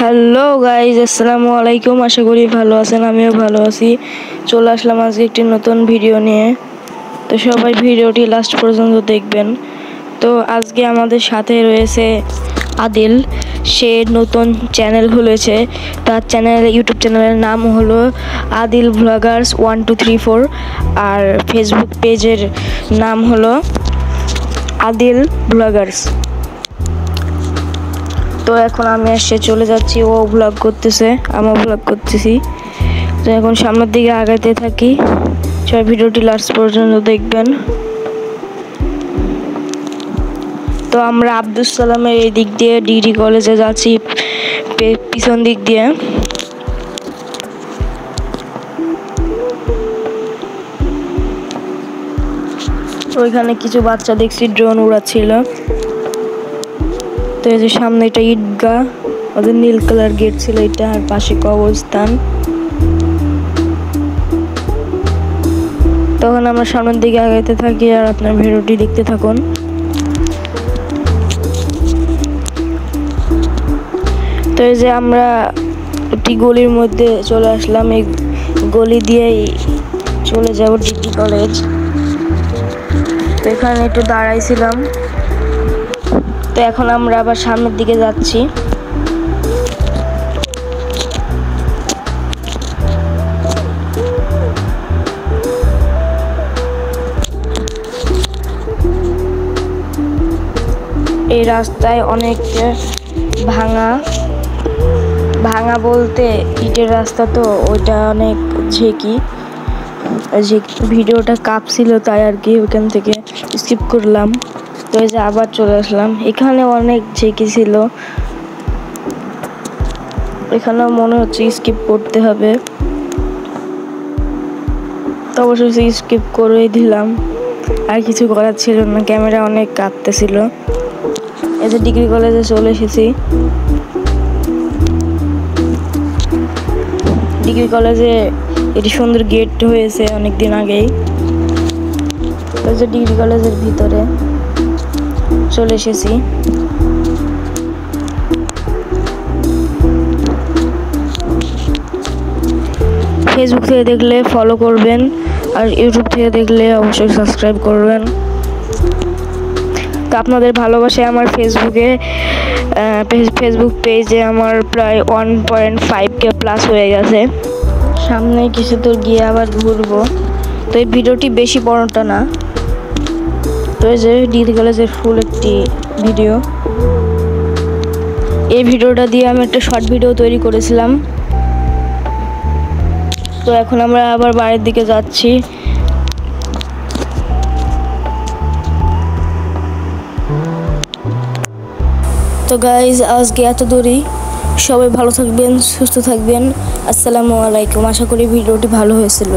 Hello guys, আসসালামু আলাইকুম। আশা করি ভালো আছেন, আমিও ভালো আছি। চলে আসলাম আজকে একটি নতুন ভিডিও নিয়ে। তো সবাই ভিডিওটি লাস্ট পর্যন্ত দেখবেন। তো আজকে আমাদের সাথে রয়েছে আদিল। সে নতুন চ্যানেল খুলেছে। তার ইউটিউব চ্যানেলের নাম হলো আদিল ব্লগার্স 1234, আর ফেসবুক পেজের নাম হলো আদিল ব্লগার্স। তো এখন আমি চলে যাচ্ছি, ও ব্লগ করতেছে, আমিও ব্লগ করতেছি। তো এখন সামনের দিকে আগাতে থাকি। সবাই ভিডিওটি লাস্ট পর্যন্ত দেখবেন। তো আমরা আব্দুল সালামের এই দিক দিয়ে ডিগ্রি কলেজে যাচ্ছি, পিছন দিক দিয়ে। ওইখানে কিছু বাচ্চা দেখছি ড্রোন উড়াচ্ছিল। তো এই যে সামনে এটা ঈদগাহ, ওদের নীল কালার গেট ছিল এটা, আর পাশে কবরস্থান। তখন আমরা সামনের দিকে আগাইতে থাকি, আর আপনার ভিডিওটি দেখতে থাকুন। তো এই যে আমরা একটি গলির মধ্যে চলে আসলাম, এই গলি দিয়েই চলে যাব ডিগ্রি কলেজ। তো এখানে একটু দাঁড়াইছিলাম। তো এখন আমরা আবার সামনের দিকে যাচ্ছি। এই রাস্তায় অনেক ভাঙা বলতে ইটের রাস্তা, তো ওইটা অনেক ঝেঁকি। ভিডিওটা কাঁপছিল তাই আর কি ওইখান থেকে স্কিপ করলাম। তো এই যে আবার চলে আসলাম। এখানে অনেক ঝেঁকি ছিল, এখানেও মনে হচ্ছে স্কিপ করতে হবে। তো অবশ্যই স্কিপ করে দিলাম, আর কিছু করার ছিল না, ক্যামেরা অনেক কাঁপতেছিল। এই যে ডিগ্রি কলেজে চলে এসেছি। ডিগ্রি কলেজে এটি সুন্দর গেট হয়েছে অনেকদিন আগেই। এই যে ডিগ্রি কলেজের ভিতরে চলে এসেছি। ফেসবুক থেকে দেখলে ফলো করবেন, আর ইউটিউব থেকে দেখলে অবশ্যই সাবস্ক্রাইব করবেন। তো আপনাদের ভালোবাসায় আমার ফেসবুক পেজে আমার প্রায় 1.5K প্লাস হয়ে গেছে। সামনে কিছু দূর গিয়ে আবার ঘুরবো। তো এই ভিডিওটি বেশি বড়টা না। তো এই যে ডিগ্রি কলেজের ফুল একটি ভিডিও। এই ভিডিওটা দিয়ে আমি একটা শর্ট ভিডিও তৈরি করেছিলাম। তো এখন আমরা আবার বাড়ির দিকে যাচ্ছি। তো গাইজ, আজকে এত দূরই। সবাই ভালো থাকবেন, সুস্থ থাকবেন। আসসালামু আলাইকুম। আশা করি ভিডিওটি ভালো হয়েছিল।